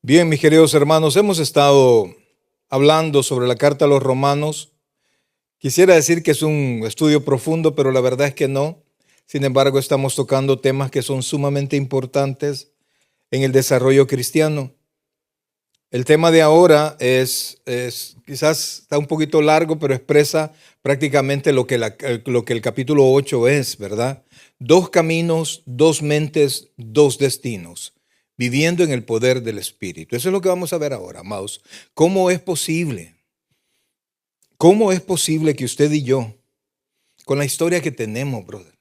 Bien, mis queridos hermanos, hemos estado hablando sobre la carta a los romanos. Quisiera decir que es un estudio profundo, pero la verdad es que no. Sin embargo, estamos tocando temas que son sumamente importantes en el desarrollo cristiano. El tema de ahora es quizás está un poquito largo, pero expresa prácticamente lo que el capítulo 8 es, ¿verdad? Dos caminos, dos mentes, dos destinos, viviendo en el poder del Espíritu. Eso es lo que vamos a ver ahora, amados. ¿Cómo es posible? ¿Cómo es posible que usted y yo, con la historia que tenemos, brother,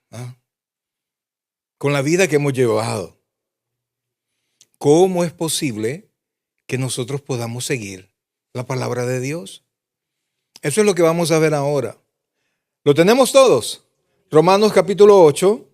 con la vida que hemos llevado, cómo es posible que nosotros podamos seguir la palabra de Dios? Eso es lo que vamos a ver ahora. ¿Lo tenemos todos? Romanos capítulo 8,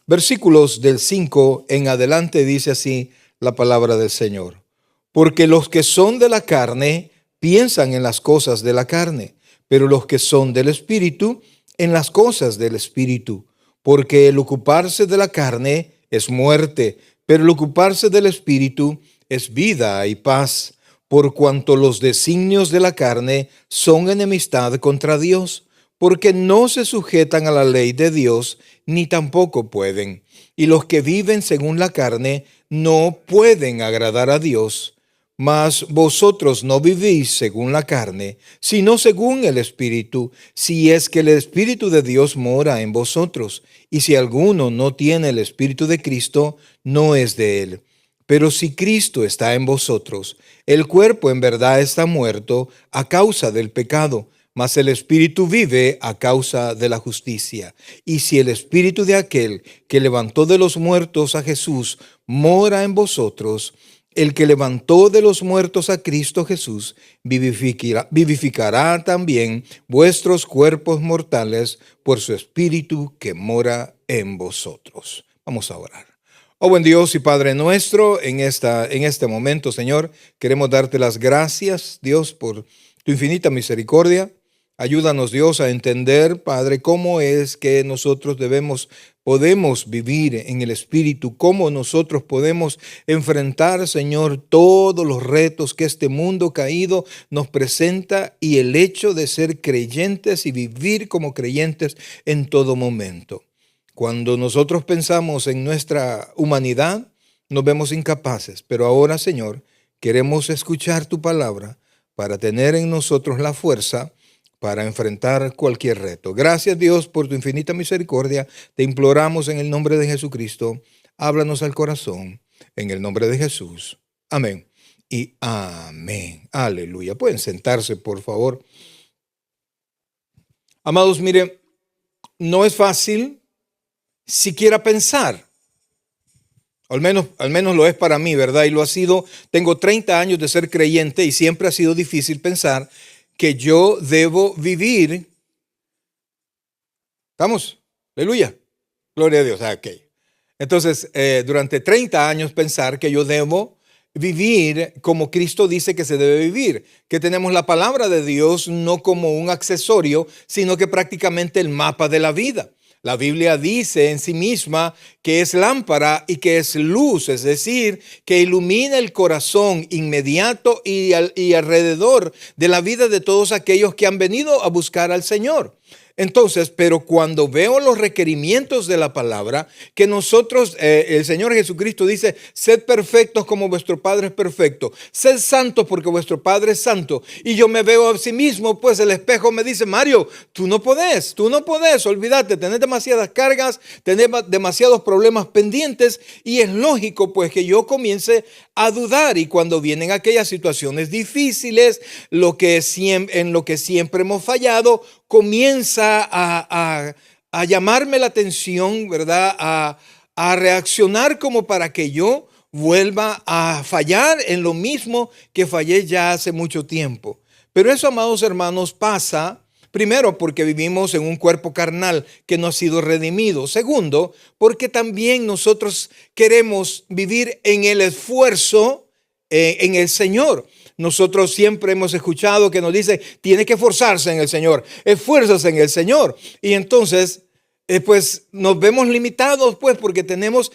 versículos del 5 en adelante dice así la palabra del Señor. Porque los que son de la carne piensan en las cosas de la carne, pero los que son del Espíritu en las cosas del Espíritu. Porque el ocuparse de la carne es muerte, pero el ocuparse del Espíritu es vida y paz, por cuanto los designios de la carne son enemistad contra Dios, porque no se sujetan a la ley de Dios, ni tampoco pueden. Y los que viven según la carne no pueden agradar a Dios. Mas vosotros no vivís según la carne, sino según el Espíritu, si es que el Espíritu de Dios mora en vosotros. Y si alguno no tiene el Espíritu de Cristo, no es de él. Pero si Cristo está en vosotros, el cuerpo en verdad está muerto a causa del pecado, mas el Espíritu vive a causa de la justicia. Y si el Espíritu de aquel que levantó de los muertos a Jesús mora en vosotros, el que levantó de los muertos a Cristo Jesús vivificará también vuestros cuerpos mortales por su Espíritu que mora en vosotros. Vamos a orar. Oh buen Dios y Padre nuestro, en este momento, Señor, queremos darte las gracias, Dios, por tu infinita misericordia. Ayúdanos, Dios, a entender, Padre, cómo es que nosotros podemos vivir en el Espíritu, cómo nosotros podemos enfrentar, Señor, todos los retos que este mundo caído nos presenta y el hecho de ser creyentes y vivir como creyentes en todo momento. Cuando nosotros pensamos en nuestra humanidad, nos vemos incapaces, pero ahora, Señor, queremos escuchar tu palabra para tener en nosotros la fuerza para enfrentar cualquier reto. Gracias, Dios, por tu infinita misericordia. Te imploramos en el nombre de Jesucristo. Háblanos al corazón en el nombre de Jesús. Amén y amén. Aleluya. Pueden sentarse, por favor. Amados, miren, no es fácil siquiera pensar. Al menos lo es para mí, ¿verdad? Y lo ha sido. Tengo 30 años de ser creyente y siempre ha sido difícil pensar que yo debo vivir. ¿Estamos? Aleluya. Gloria a Dios. Ok. Entonces, durante 30 años pensar que yo debo vivir como Cristo dice que se debe vivir, que tenemos la palabra de Dios no como un accesorio, sino que prácticamente el mapa de la vida. La Biblia dice en sí misma que es lámpara y que es luz, es decir, que ilumina el corazón inmediato y alrededor de la vida de todos aquellos que han venido a buscar al Señor. Entonces, pero cuando veo los requerimientos de la palabra, que nosotros, el Señor Jesucristo dice, sed perfectos como vuestro Padre es perfecto, sed santos porque vuestro Padre es santo. Y yo me veo a sí mismo, pues el espejo me dice, Mario, tú no podés, olvídate, tenés demasiadas cargas, tenés demasiados problemas pendientes y es lógico pues que yo comience a dudar. Y cuando vienen aquellas situaciones difíciles, en lo que siempre hemos fallado, comienza a llamarme la atención, ¿verdad? A reaccionar como para que yo vuelva a fallar en lo mismo que fallé ya hace mucho tiempo. Pero eso, amados hermanos, pasa primero porque vivimos en un cuerpo carnal que no ha sido redimido. Segundo, porque también nosotros queremos vivir en el esfuerzo en el Señor. Nosotros siempre hemos escuchado que nos dice, tiene que esforzarse en el Señor, esfuérzase en el Señor. Y entonces pues nos vemos limitados, pues, porque tenemos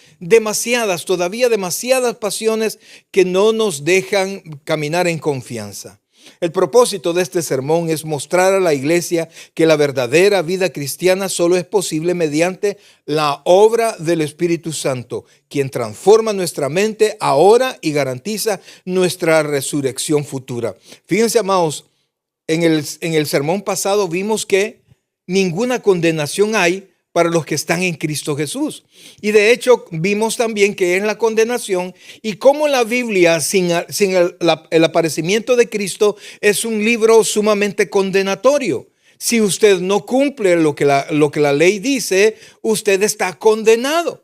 todavía demasiadas pasiones que no nos dejan caminar en confianza. El propósito de este sermón es mostrar a la iglesia que la verdadera vida cristiana solo es posible mediante la obra del Espíritu Santo, quien transforma nuestra mente ahora y garantiza nuestra resurrección futura. Fíjense, amados, en el sermón pasado vimos que ninguna condenación hay para los que están en Cristo Jesús. Y de hecho vimos también que es la condenación y cómo la Biblia sin el aparecimiento de Cristo es un libro sumamente condenatorio. Si usted no cumple lo que la ley dice, usted está condenado.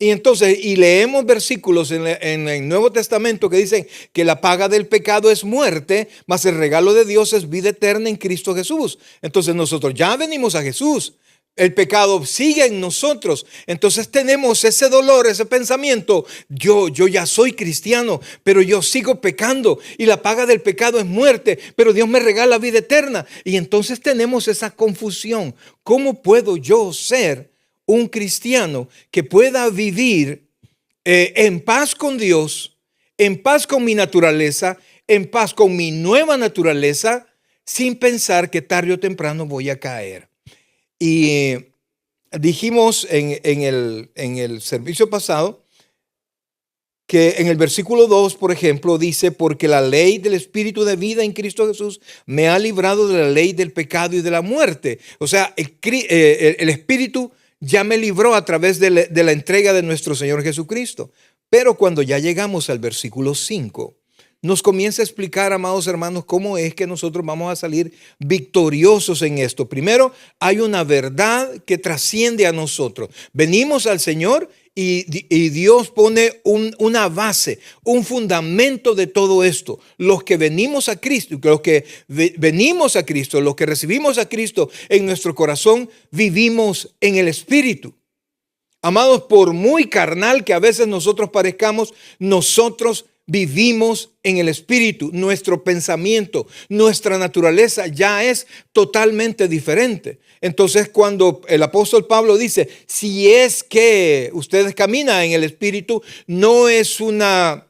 Y entonces, y leemos versículos en el Nuevo Testamento que dicen que la paga del pecado es muerte, mas el regalo de Dios es vida eterna en Cristo Jesús. Entonces nosotros ya venimos a Jesús. El pecado sigue en nosotros. Entonces tenemos ese dolor, ese pensamiento. Yo ya soy cristiano, pero yo sigo pecando y la paga del pecado es muerte, pero Dios me regala vida eterna. Y entonces tenemos esa confusión. ¿Cómo puedo yo ser un cristiano que pueda vivir en paz con Dios, en paz con mi naturaleza, en paz con mi nueva naturaleza, sin pensar que tarde o temprano voy a caer? Y dijimos en el servicio pasado que en el versículo 2, por ejemplo, dice: porque la ley del Espíritu de vida en Cristo Jesús me ha librado de la ley del pecado y de la muerte. O sea, el Espíritu ya me libró a través de la entrega de nuestro Señor Jesucristo. Pero cuando ya llegamos al versículo 5, nos comienza a explicar, amados hermanos, cómo es que nosotros vamos a salir victoriosos en esto. Primero, hay una verdad que trasciende a nosotros. Venimos al Señor y Dios pone una base, un fundamento de todo esto. Los que venimos a Cristo, los que venimos a Cristo, los que recibimos a Cristo en nuestro corazón, vivimos en el Espíritu. Amados, por muy carnal que a veces nosotros parezcamos, nosotros vivimos en el Espíritu. Nuestro pensamiento, nuestra naturaleza ya es totalmente diferente. Entonces, cuando el apóstol Pablo dice: si es que ustedes caminan en el Espíritu, no es una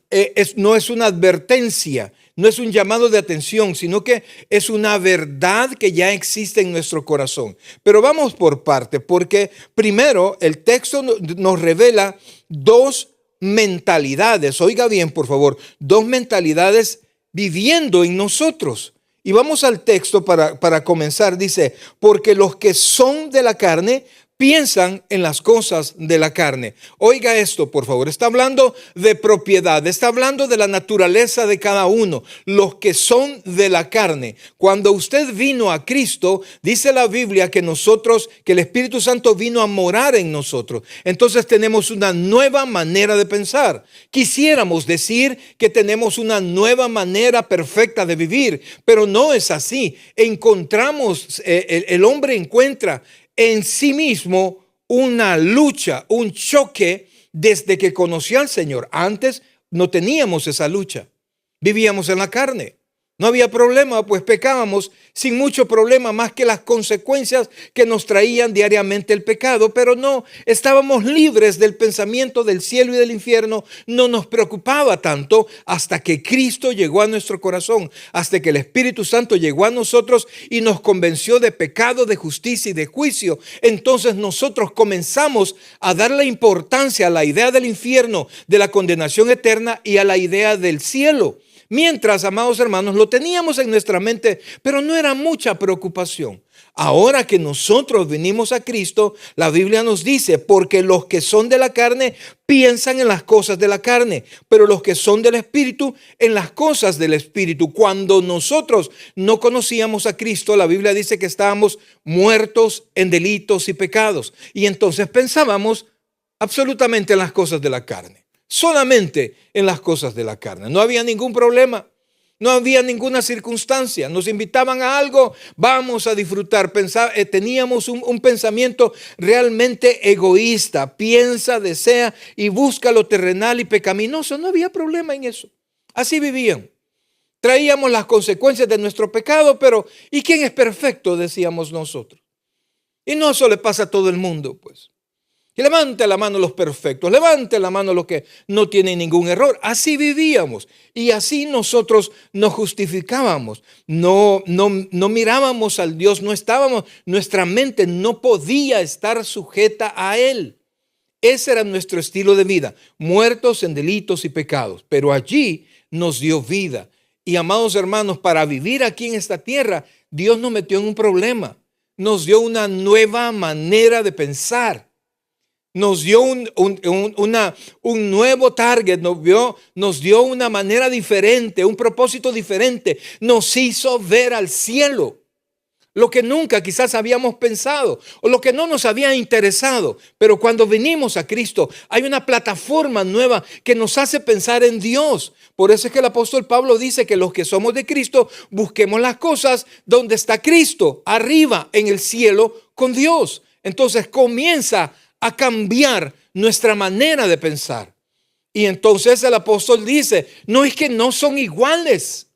advertencia, no es un llamado de atención, sino que es una verdad que ya existe en nuestro corazón. Pero vamos por parte, porque primero el texto nos revela dos mentalidades. Oiga bien, por favor, dos mentalidades viviendo en nosotros. Y vamos al texto para comenzar. Dice: porque los que son de la carne piensan en las cosas de la carne. Oiga esto, por favor. Está hablando de propiedad, está hablando de la naturaleza de cada uno. Los que son de la carne. Cuando usted vino a Cristo, dice la Biblia que el Espíritu Santo vino a morar en nosotros. Entonces tenemos una nueva manera de pensar. Quisiéramos decir que tenemos una nueva manera perfecta de vivir, pero no es así. El hombre encuentra en sí mismo una lucha, un choque desde que conoció al Señor. Antes no teníamos esa lucha. Vivíamos en la carne. No había problema, pues pecábamos sin mucho problema, más que las consecuencias que nos traían diariamente el pecado. Pero no, estábamos libres del pensamiento del cielo y del infierno. No nos preocupaba tanto hasta que Cristo llegó a nuestro corazón, hasta que el Espíritu Santo llegó a nosotros y nos convenció de pecado, de justicia y de juicio. Entonces nosotros comenzamos a darle importancia a la idea del infierno, de la condenación eterna, y a la idea del cielo. Mientras, amados hermanos, lo teníamos en nuestra mente, pero no era mucha preocupación. Ahora que nosotros venimos a Cristo, la Biblia nos dice: porque los que son de la carne piensan en las cosas de la carne, pero los que son del Espíritu en las cosas del Espíritu. Cuando nosotros no conocíamos a Cristo, la Biblia dice que estábamos muertos en delitos y pecados. Y entonces pensábamos absolutamente en las cosas de la carne. Solamente en las cosas de la carne. No había ningún problema, no había ninguna circunstancia. Nos invitaban a algo, vamos a disfrutar. Teníamos un pensamiento realmente egoísta. Piensa, desea y busca lo terrenal y pecaminoso. No había problema en eso. Así vivían. Traíamos las consecuencias de nuestro pecado, pero ¿y quién es perfecto?, decíamos nosotros. Y no eso le pasa a todo el mundo, pues. Que levante la mano los perfectos, levante la mano los que no tienen ningún error. Así vivíamos y así nosotros nos justificábamos. No mirábamos al Dios, no estábamos, nuestra mente no podía estar sujeta a Él. Ese era nuestro estilo de vida, muertos en delitos y pecados. Pero allí nos dio vida. Y amados hermanos, para vivir aquí en esta tierra, Dios nos metió en un problema. Nos dio una nueva manera de pensar. Nos dio un nuevo target, nos dio una manera diferente, un propósito diferente. Nos hizo ver al cielo, lo que nunca quizás habíamos pensado o lo que no nos había interesado. Pero cuando venimos a Cristo, hay una plataforma nueva que nos hace pensar en Dios. Por eso es que el apóstol Pablo dice que los que somos de Cristo busquemos las cosas donde está Cristo, arriba en el cielo con Dios. Entonces comienza a cambiar nuestra manera de pensar. Y entonces el apóstol dice, no es que no son iguales.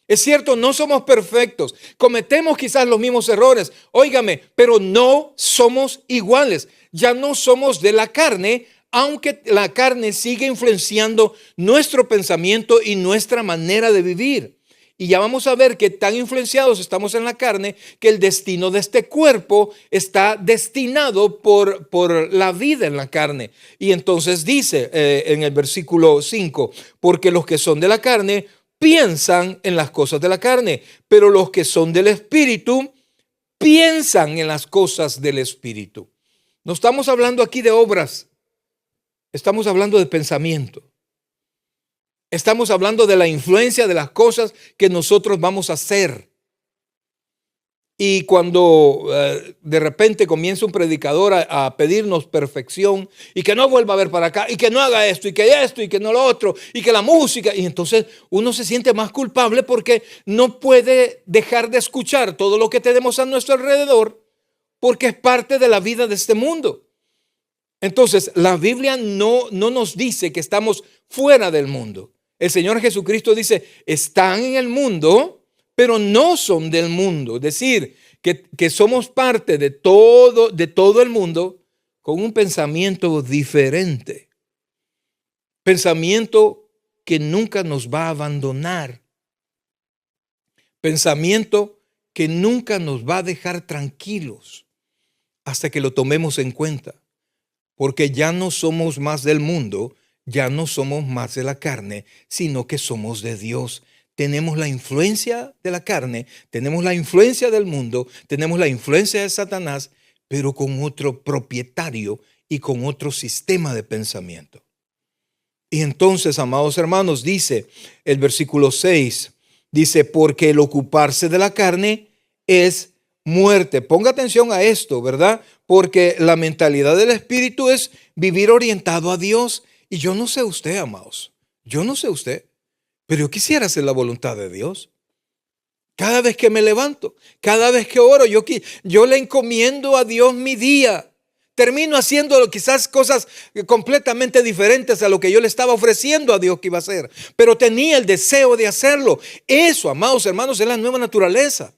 Es cierto, no somos perfectos. Cometemos quizás los mismos errores. Óigame, pero no somos iguales. Ya no somos de la carne, aunque la carne sigue influenciando nuestro pensamiento y nuestra manera de vivir. Y ya vamos a ver que tan influenciados estamos en la carne que el destino de este cuerpo está destinado por la vida en la carne. Y entonces dice en el versículo 5, porque los que son de la carne piensan en las cosas de la carne, pero los que son del Espíritu piensan en las cosas del Espíritu. No estamos hablando aquí de obras, estamos hablando de pensamiento. Estamos hablando de la influencia de las cosas que nosotros vamos a hacer. Y cuando de repente comienza un predicador a pedirnos perfección y que no vuelva a ver para acá y que no haga esto y que no lo otro y que la música, y entonces uno se siente más culpable porque no puede dejar de escuchar todo lo que tenemos a nuestro alrededor porque es parte de la vida de este mundo. Entonces la Biblia no nos dice que estamos fuera del mundo. El Señor Jesucristo dice, están en el mundo, pero no son del mundo. Es decir, que somos parte de todo el mundo con un pensamiento diferente. Pensamiento que nunca nos va a abandonar. Pensamiento que nunca nos va a dejar tranquilos hasta que lo tomemos en cuenta. Porque ya no somos más del mundo, ya no somos más de la carne, sino que somos de Dios. Tenemos la influencia de la carne, tenemos la influencia del mundo, tenemos la influencia de Satanás, pero con otro propietario y con otro sistema de pensamiento. Y entonces, amados hermanos, dice el versículo 6, dice, porque el ocuparse de la carne es muerte. Ponga atención a esto, ¿verdad? Porque la mentalidad del Espíritu es vivir orientado a Dios. Y yo no sé usted, amados, yo no sé usted, pero yo quisiera hacer la voluntad de Dios. Cada vez que me levanto, cada vez que oro, yo le encomiendo a Dios mi día. Termino haciendo quizás cosas completamente diferentes a lo que yo le estaba ofreciendo a Dios que iba a hacer, pero tenía el deseo de hacerlo. Eso, amados hermanos, es la nueva naturaleza.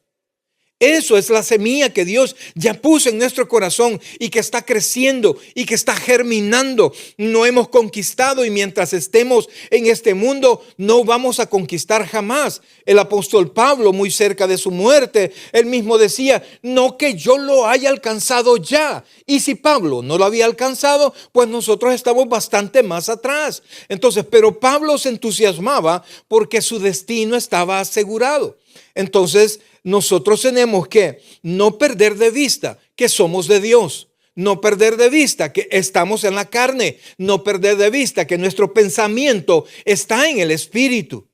Eso es la semilla que Dios ya puso en nuestro corazón y que está creciendo y que está germinando. No hemos conquistado y mientras estemos en este mundo no vamos a conquistar jamás. El apóstol Pablo, muy cerca de su muerte, él mismo decía, no que yo lo haya alcanzado ya. Y si Pablo no lo había alcanzado, pues nosotros estamos bastante más atrás. Entonces, pero Pablo se entusiasmaba porque su destino estaba asegurado. Entonces, nosotros tenemos que no perder de vista que somos de Dios, no perder de vista que estamos en la carne, no perder de vista que nuestro pensamiento está en el Espíritu.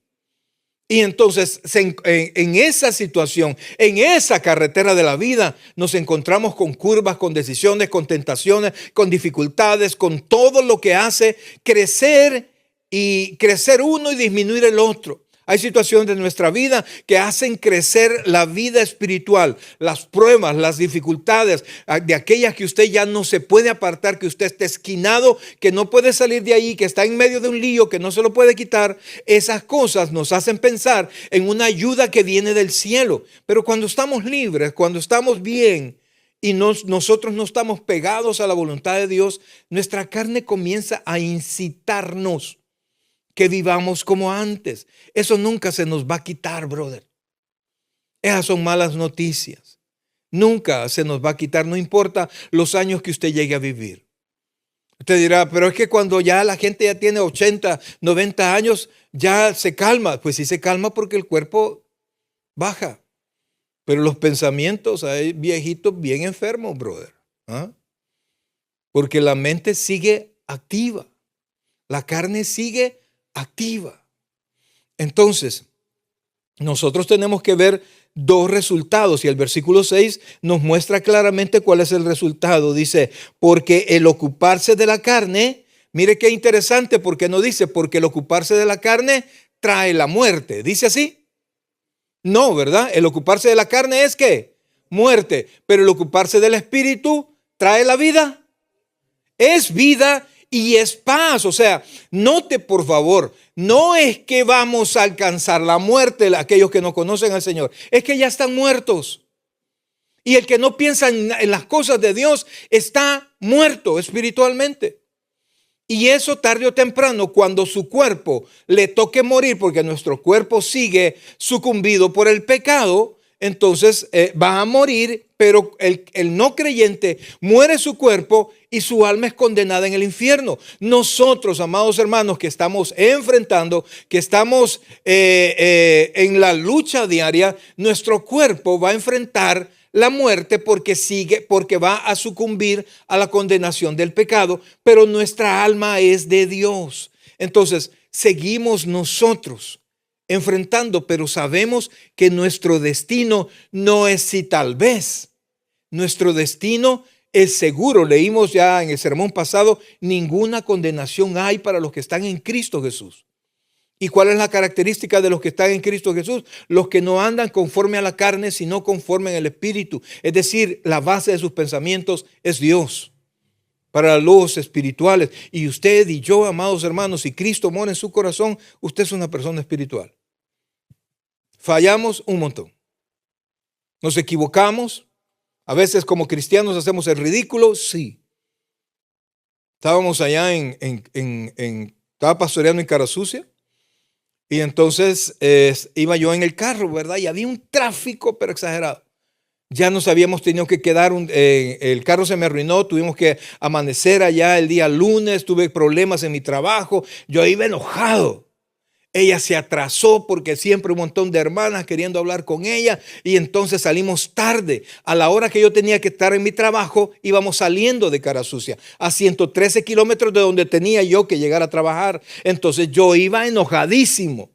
Y entonces en esa situación, en esa carretera de la vida, nos encontramos con curvas, con decisiones, con tentaciones, con dificultades, con todo lo que hace crecer uno y disminuir el otro. Hay situaciones de nuestra vida que hacen crecer la vida espiritual, las pruebas, las dificultades, de aquellas que usted ya no se puede apartar, que usted está esquinado, que no puede salir de ahí, que está en medio de un lío, que no se lo puede quitar. Esas cosas nos hacen pensar en una ayuda que viene del cielo. Pero cuando estamos libres, cuando estamos bien y nosotros no estamos pegados a la voluntad de Dios, nuestra carne comienza a incitarnos que vivamos como antes. Eso nunca se nos va a quitar, brother. Esas son malas noticias. Nunca se nos va a quitar, no importa los años que usted llegue a vivir. Usted dirá, pero es que cuando ya la gente ya tiene 80, 90 años, ya se calma. Pues sí se calma porque el cuerpo baja. Pero los pensamientos, hay viejitos bien enfermos, brother. ¿Ah? Porque la mente sigue activa. La carne sigue activa. Entonces, nosotros tenemos que ver dos resultados y el versículo 6 nos muestra claramente cuál es el resultado. Dice, porque el ocuparse de la carne, mire qué interesante, porque no dice, porque el ocuparse de la carne trae la muerte. ¿Dice así? No, ¿verdad? El ocuparse de la carne es ¿qué? Muerte. Pero el ocuparse del espíritu trae la vida. Es vida y es paz. O sea, note por favor, no es que vamos a alcanzar la muerte aquellos que no conocen al Señor. Es que ya están muertos. Y el que no piensa en las cosas de Dios está muerto espiritualmente. Y eso tarde o temprano, cuando su cuerpo le toque morir, porque nuestro cuerpo sigue sucumbido por el pecado, entonces va a morir, pero el no creyente muere su cuerpo y su alma es condenada en el infierno. Nosotros, amados hermanos, que estamos enfrentando, que estamos en la lucha diaria, nuestro cuerpo va a enfrentar la muerte porque va a sucumbir a la condenación del pecado, pero nuestra alma es de Dios. Entonces, seguimos nosotros enfrentando, pero sabemos que nuestro destino no es si tal vez. Nuestro destino es seguro. Leímos ya en el sermón pasado, ninguna condenación hay para los que están en Cristo Jesús. ¿Y cuál es la característica de los que están en Cristo Jesús? Los que no andan conforme a la carne, sino conforme al Espíritu. Es decir, la base de sus pensamientos es Dios. Para los espirituales. Y usted y yo, amados hermanos, si Cristo mora en su corazón, usted es una persona espiritual. Fallamos un montón. Nos equivocamos. A veces como cristianos hacemos el ridículo. Sí. Estábamos allá estaba pastoreando en Cara Sucia. Y entonces iba yo en el carro, ¿verdad? Y había un tráfico, pero exagerado. Ya nos habíamos tenido que quedar, el carro se me arruinó, tuvimos que amanecer allá el día lunes, tuve problemas en mi trabajo, yo iba enojado. Ella se atrasó porque siempre un montón de hermanas queriendo hablar con ella y entonces salimos tarde. A la hora que yo tenía que estar en mi trabajo, íbamos saliendo de Cara Sucia a 113 kilómetros de donde tenía yo que llegar a trabajar. Entonces yo iba enojadísimo.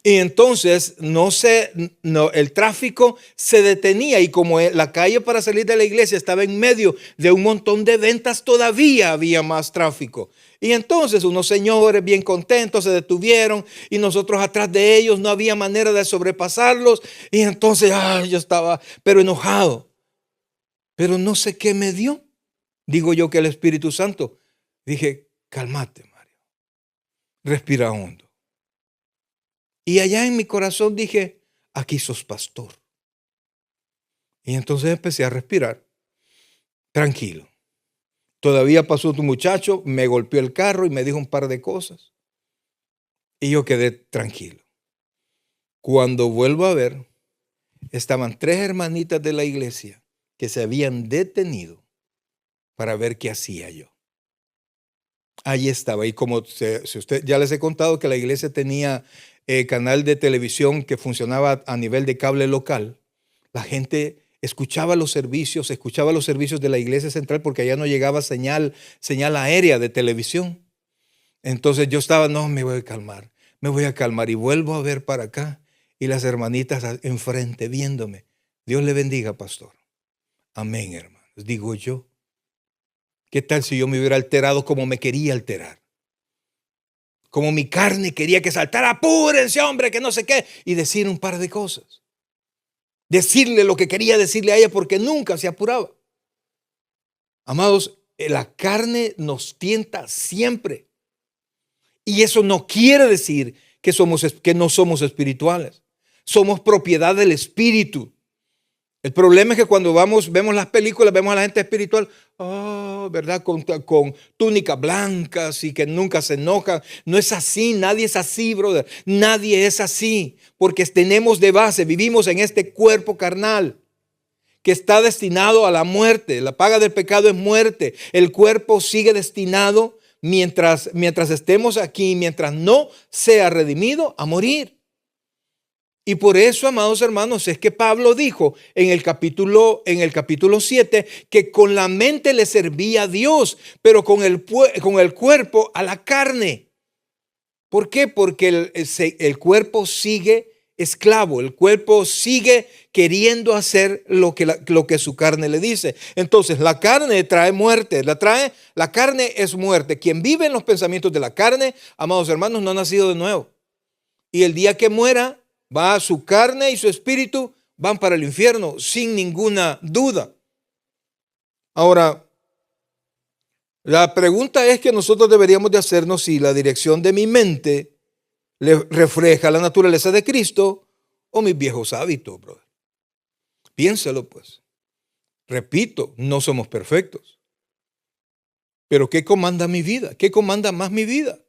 Y entonces el tráfico se detenía y como la calle para salir de la iglesia estaba en medio de un montón de ventas, todavía había más tráfico. Y entonces unos señores bien contentos se detuvieron y nosotros atrás de ellos no había manera de sobrepasarlos. Y entonces yo estaba pero enojado. Pero no sé qué me dio. Digo yo que el Espíritu Santo. Dije, cálmate, Mario. Respira hondo. Y allá en mi corazón dije, aquí sos pastor. Y entonces empecé a respirar. Tranquilo. Todavía pasó tu muchacho, me golpeó el carro y me dijo un par de cosas. Y yo quedé tranquilo. Cuando vuelvo a ver, estaban 3 hermanitas de la iglesia que se habían detenido para ver qué hacía yo. Allí estaba. Y como si usted ya les he contado que la iglesia tenía canal de televisión que funcionaba a nivel de cable local, la gente escuchaba los servicios de la iglesia central porque allá no llegaba señal aérea de televisión. Entonces yo estaba, no, me voy a calmar y vuelvo a ver para acá y las hermanitas enfrente viéndome. Dios le bendiga, pastor. Amén, hermanos. Digo yo, ¿qué tal si yo me hubiera alterado como me quería alterar? Como mi carne quería que saltara, apúrense, hombre, que no sé qué, y decir un par de cosas. Decirle lo que quería decirle a ella porque nunca se apuraba. Amados, la carne nos tienta siempre. Y eso no quiere decir que no somos espirituales. Somos propiedad del Espíritu. El problema es que cuando vemos las películas, vemos a la gente espiritual, ¿verdad? Con túnicas blancas y que nunca se enojan. No es así, nadie es así, brother. Nadie es así, porque tenemos de base, vivimos en este cuerpo carnal que está destinado a la muerte. La paga del pecado es muerte. El cuerpo sigue destinado mientras estemos aquí, mientras no sea redimido, a morir. Y por eso, amados hermanos, es que Pablo dijo en el capítulo 7 que con la mente le servía a Dios, pero con el cuerpo a la carne. ¿Por qué? Porque el cuerpo sigue esclavo, el cuerpo sigue queriendo hacer lo que su carne le dice. Entonces, la carne trae muerte, la carne es muerte. Quien vive en los pensamientos de la carne, amados hermanos, no ha nacido de nuevo. Y el día que muera, va a su carne y su espíritu van para el infierno, sin ninguna duda. Ahora, la pregunta es que nosotros deberíamos de hacernos si la dirección de mi mente le refleja la naturaleza de Cristo o mis viejos hábitos, brother. Piénselo, pues. Repito, no somos perfectos. Pero ¿qué comanda mi vida? ¿Qué comanda más mi vida?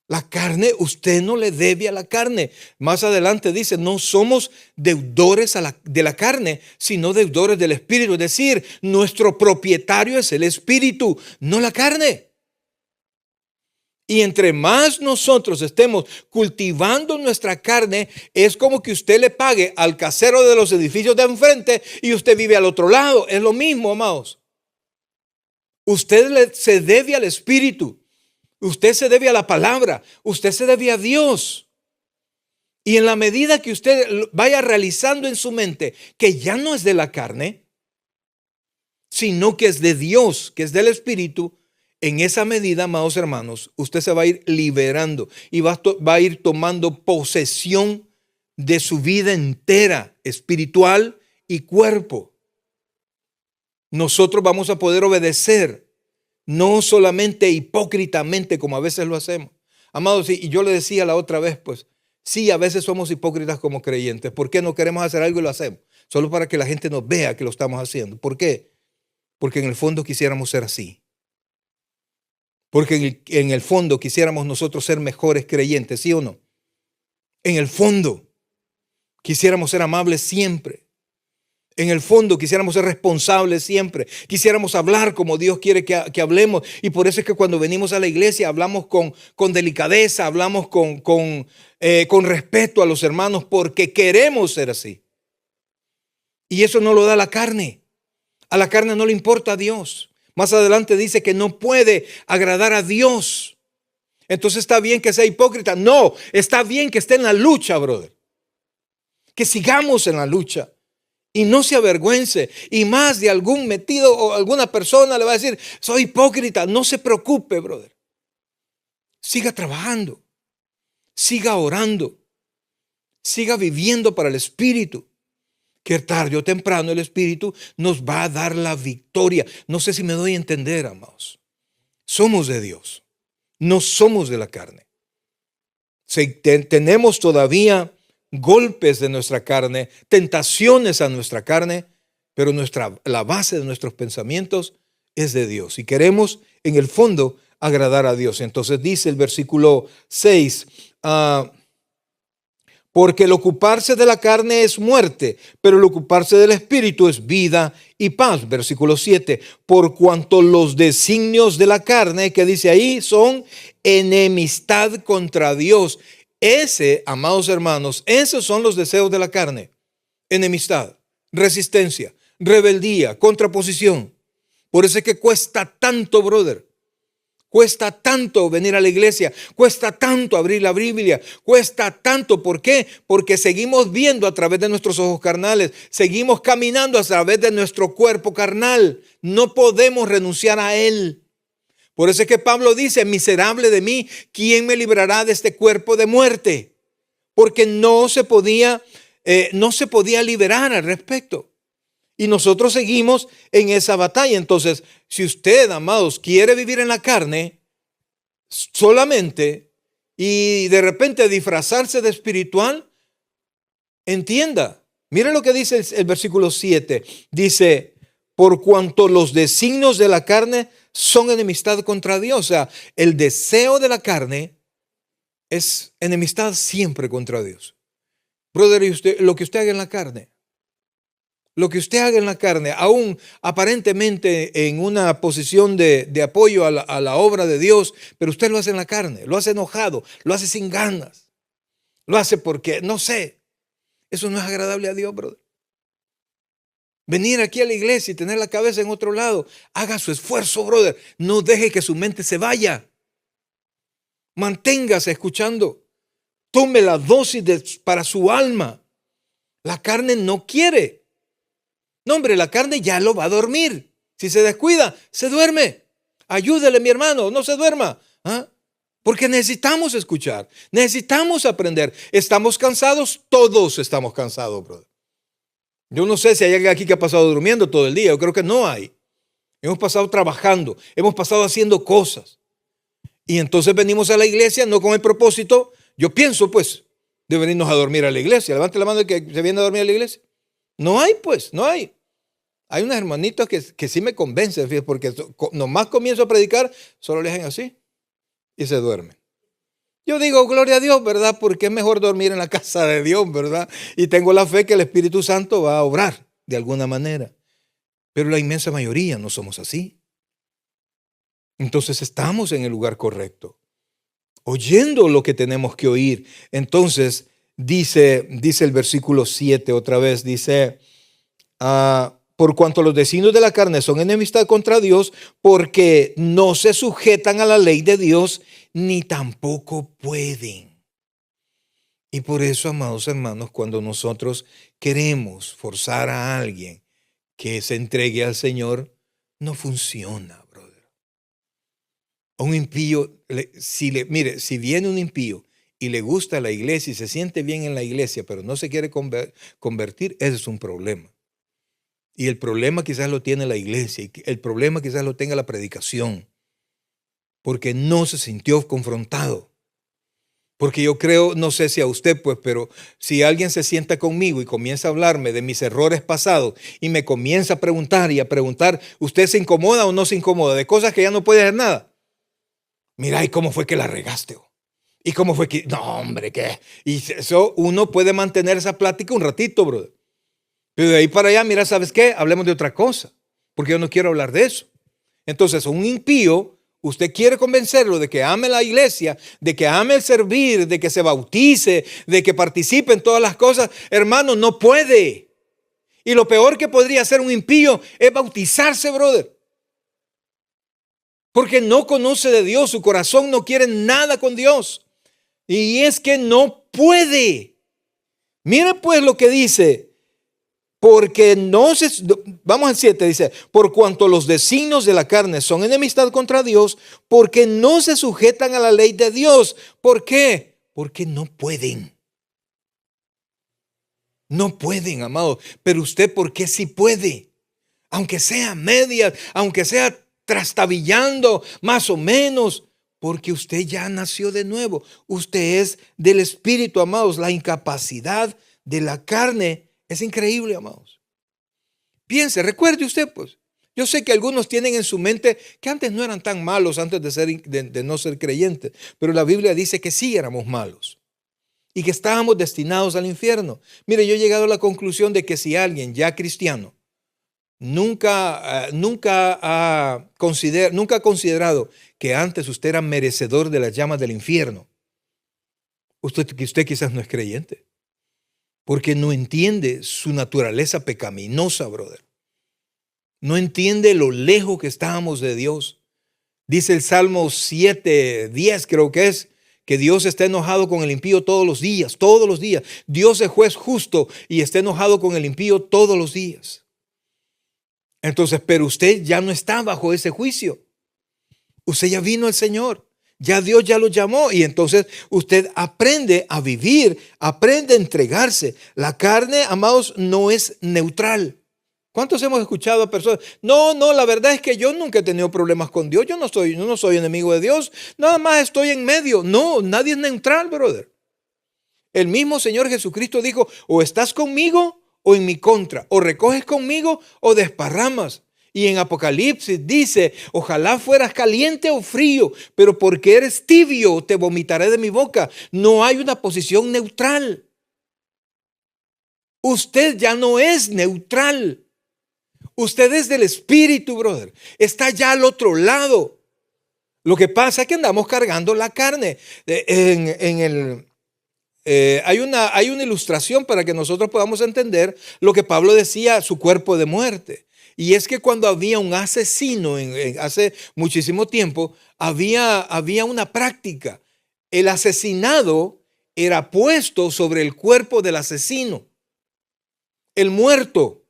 La carne, usted no le debe a la carne. Más adelante dice, no somos deudores de la carne, sino deudores del Espíritu. Es decir, nuestro propietario es el Espíritu, no la carne. Y entre más nosotros estemos cultivando nuestra carne, es como que usted le pague al casero de los edificios de enfrente y usted vive al otro lado. Es lo mismo, amados. Usted se debe al Espíritu. Usted se debe a la palabra, usted se debe a Dios. Y en la medida que usted vaya realizando en su mente que ya no es de la carne, sino que es de Dios, que es del Espíritu, en esa medida, amados hermanos, usted se va a ir liberando y va a ir tomando posesión de su vida entera, espiritual y cuerpo. Nosotros vamos a poder obedecer. No solamente hipócritamente como a veces lo hacemos. Amados, y yo le decía la otra vez, pues, sí, a veces somos hipócritas como creyentes. ¿Por qué no queremos hacer algo y lo hacemos? Solo para que la gente nos vea que lo estamos haciendo. ¿Por qué? Porque en el fondo quisiéramos ser así. Porque en el fondo quisiéramos nosotros ser mejores creyentes, ¿sí o no? En el fondo quisiéramos ser amables siempre. En el fondo quisiéramos ser responsables siempre. Quisiéramos hablar como Dios quiere que hablemos. Y por eso es que cuando venimos a la iglesia hablamos con delicadeza, hablamos con respeto a los hermanos porque queremos ser así. Y eso no lo da la carne. A la carne no le importa a Dios. Más adelante dice que no puede agradar a Dios. Entonces está bien que sea hipócrita. No, está bien que esté en la lucha, brother. Que sigamos en la lucha. Y no se avergüence. Y más de algún metido o alguna persona le va a decir, soy hipócrita. No se preocupe, brother. Siga trabajando. Siga orando. Siga viviendo para el Espíritu. Que tarde o temprano el Espíritu nos va a dar la victoria. No sé si me doy a entender, amados. Somos de Dios. No somos de la carne. Tenemos todavía golpes de nuestra carne, tentaciones a nuestra carne, pero la base de nuestros pensamientos es de Dios y queremos en el fondo agradar a Dios. Entonces dice el versículo 6, porque el ocuparse de la carne es muerte, pero el ocuparse del Espíritu es vida y paz. Versículo 7, por cuanto los designios de la carne, que dice ahí, son enemistad contra Dios. Amados hermanos, esos son los deseos de la carne. Enemistad, resistencia, rebeldía, contraposición. Por eso es que cuesta tanto, brother. Cuesta tanto venir a la iglesia. Cuesta tanto abrir la Biblia. Cuesta tanto. ¿Por qué? Porque seguimos viendo a través de nuestros ojos carnales. Seguimos caminando a través de nuestro cuerpo carnal. No podemos renunciar a él. Por eso es que Pablo dice, miserable de mí, ¿quién me librará de este cuerpo de muerte? Porque no se podía liberar al respecto. Y nosotros seguimos en esa batalla. Entonces, si usted, amados, quiere vivir en la carne solamente y de repente disfrazarse de espiritual, entienda, Mira lo que dice el versículo 7. Dice, por cuanto los designios de la carne son enemistad contra Dios. O sea, el deseo de la carne es enemistad siempre contra Dios. Brother, y usted, lo que usted haga en la carne, lo que usted haga en la carne, aún aparentemente en una posición de apoyo a la obra de Dios, pero usted lo hace en la carne, lo hace enojado, lo hace sin ganas, lo hace porque, no sé, eso no es agradable a Dios, brother. Venir aquí a la iglesia y tener la cabeza en otro lado, haga su esfuerzo, brother. No deje que su mente se vaya. Manténgase escuchando. Tome la dosis para su alma. La carne no quiere. No, hombre, la carne ya lo va a dormir. Si se descuida, se duerme. Ayúdele, mi hermano, no se duerma. ¿Ah? Porque necesitamos escuchar, necesitamos aprender. ¿Estamos cansados? Todos estamos cansados, brother. Yo no sé si hay alguien aquí que ha pasado durmiendo todo el día. Yo creo que no hay. Hemos pasado trabajando, hemos pasado haciendo cosas. Y entonces venimos a la iglesia no con el propósito, yo pienso pues, de venirnos a dormir a la iglesia. Levante la mano el que se viene a dormir a la iglesia. No hay pues, no hay. Hay unas hermanitas que sí me convencen, fíjate, porque nomás comienzo a predicar, solo le hacen así y se duermen. Yo digo, gloria a Dios, ¿verdad? Porque es mejor dormir en la casa de Dios, ¿verdad? Y tengo la fe que el Espíritu Santo va a obrar de alguna manera. Pero la inmensa mayoría no somos así. Entonces estamos en el lugar correcto, oyendo lo que tenemos que oír. Entonces dice el versículo 7 otra vez, dice, por cuanto los designios de la carne son enemistad contra Dios, porque no se sujetan a la ley de Dios, ni tampoco pueden. Y por eso, amados hermanos, cuando nosotros queremos forzar a alguien que se entregue al Señor, no funciona, brother. A un impío, mire, si viene un impío y le gusta la iglesia y se siente bien en la iglesia, pero no se quiere convertir, ese es un problema. Y el problema quizás lo tiene la iglesia, y el problema quizás lo tenga la predicación, porque no se sintió confrontado. Porque yo creo, no sé si a usted pues, pero si alguien se sienta conmigo y comienza a hablarme de mis errores pasados y me comienza a preguntar, ¿usted se incomoda o no se incomoda? De cosas que ya no puede hacer nada. Mira, ¿y cómo fue que la regaste? ¿Y cómo fue que? No, hombre, ¿qué? Y eso uno puede mantener esa plática un ratito, brother. Pero de ahí para allá, mira, ¿sabes qué? Hablemos de otra cosa, porque yo no quiero hablar de eso. Entonces, un impío, usted quiere convencerlo de que ame la iglesia, de que ame el servir, de que se bautice, de que participe en todas las cosas. Hermano, no puede. Y lo peor que podría hacer un impío es bautizarse, brother. Porque no conoce de Dios, su corazón no quiere nada con Dios. Y es que no puede. Mira pues lo que dice. Porque vamos al 7, dice, por cuanto los designios de la carne son enemistad contra Dios, porque no se sujetan a la ley de Dios. ¿Por qué? Porque no pueden. No pueden, amado. Pero usted, ¿por qué sí puede? Aunque sea media, aunque sea trastabillando, más o menos, porque usted ya nació de nuevo. Usted es del Espíritu, amados. La incapacidad de la carne es increíble, amados. Piense, recuerde usted, pues. Yo sé que algunos tienen en su mente que antes no eran tan malos, antes de no ser creyentes. Pero la Biblia dice que sí éramos malos y que estábamos destinados al infierno. Mire, yo he llegado a la conclusión de que si alguien ya cristiano nunca ha considerado que antes usted era merecedor de las llamas del infierno, usted quizás no es creyente. Porque no entiende su naturaleza pecaminosa, brother. No entiende lo lejos que estábamos de Dios. Dice el Salmo 7:10, creo que es, que Dios está enojado con el impío todos los días, todos los días. Dios es juez justo y está enojado con el impío todos los días. Entonces, pero usted ya no está bajo ese juicio. Usted ya vino al Señor. Ya Dios ya lo llamó y entonces usted aprende a vivir, aprende a entregarse. La carne, amados, no es neutral. ¿Cuántos hemos escuchado a personas? No, la verdad es que yo nunca he tenido problemas con Dios. Yo no soy enemigo de Dios. Nada más estoy en medio. No, nadie es neutral, brother. El mismo Señor Jesucristo dijo, o estás conmigo o en mi contra. O recoges conmigo o desparramas. Y en Apocalipsis dice, ojalá fueras caliente o frío, pero porque eres tibio te vomitaré de mi boca. No hay una posición neutral. Usted ya no es neutral. Usted es del Espíritu, brother. Está ya al otro lado. Lo que pasa es que andamos cargando la carne. Hay una ilustración para que nosotros podamos entender lo que Pablo decía, su cuerpo de muerte. Y es que cuando había un asesino, hace muchísimo tiempo, había una práctica. El asesinado era puesto sobre el cuerpo del asesino. El muerto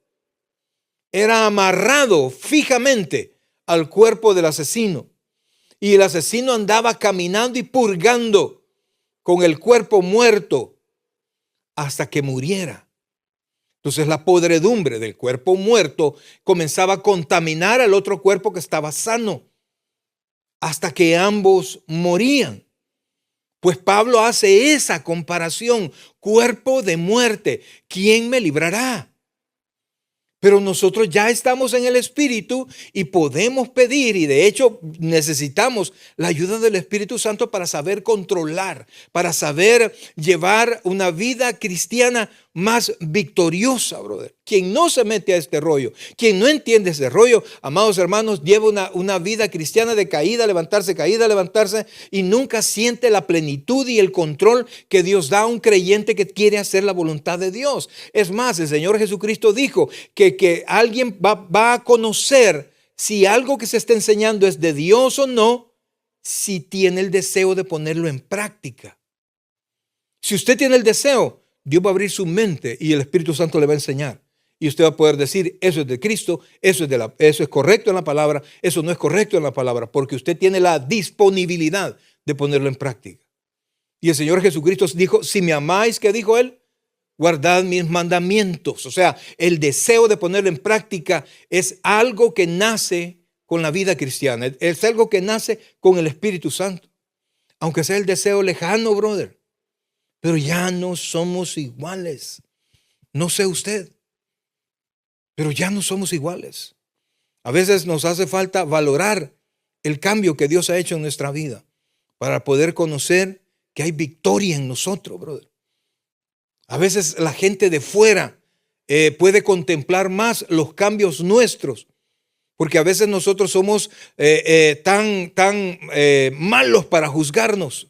era amarrado fijamente al cuerpo del asesino. Y el asesino andaba caminando y purgando con el cuerpo muerto hasta que muriera. Entonces la podredumbre del cuerpo muerto comenzaba a contaminar al otro cuerpo que estaba sano hasta que ambos morían. Pues Pablo hace esa comparación, cuerpo de muerte, ¿quién me librará? Pero nosotros ya estamos en el Espíritu y podemos pedir, y de hecho necesitamos la ayuda del Espíritu Santo para saber controlar, para saber llevar una vida cristiana más victoriosa, brother. Quien no se mete a este rollo, quien no entiende ese rollo, amados hermanos, lleva una vida cristiana de caída, levantarse, y nunca siente la plenitud y el control que Dios da a un creyente que quiere hacer la voluntad de Dios. Es más, el Señor Jesucristo dijo que alguien va a conocer si algo que se está enseñando es de Dios o no, si tiene el deseo de ponerlo en práctica. Si usted tiene el deseo, Dios va a abrir su mente y el Espíritu Santo le va a enseñar. Y usted va a poder decir, eso es de Cristo, eso es correcto en la palabra, eso no es correcto en la palabra, porque usted tiene la disponibilidad de ponerlo en práctica. Y el Señor Jesucristo dijo, si me amáis, ¿qué dijo Él? Guardad mis mandamientos. O sea, el deseo de ponerlo en práctica es algo que nace con la vida cristiana. Es algo que nace con el Espíritu Santo. Aunque sea el deseo lejano, brother. Pero ya no somos iguales. No sé usted, pero ya no somos iguales. A veces nos hace falta valorar el cambio que Dios ha hecho en nuestra vida para poder conocer que hay victoria en nosotros, brother. A veces la gente de fuera puede contemplar más los cambios nuestros, porque a veces nosotros somos tan malos para juzgarnos.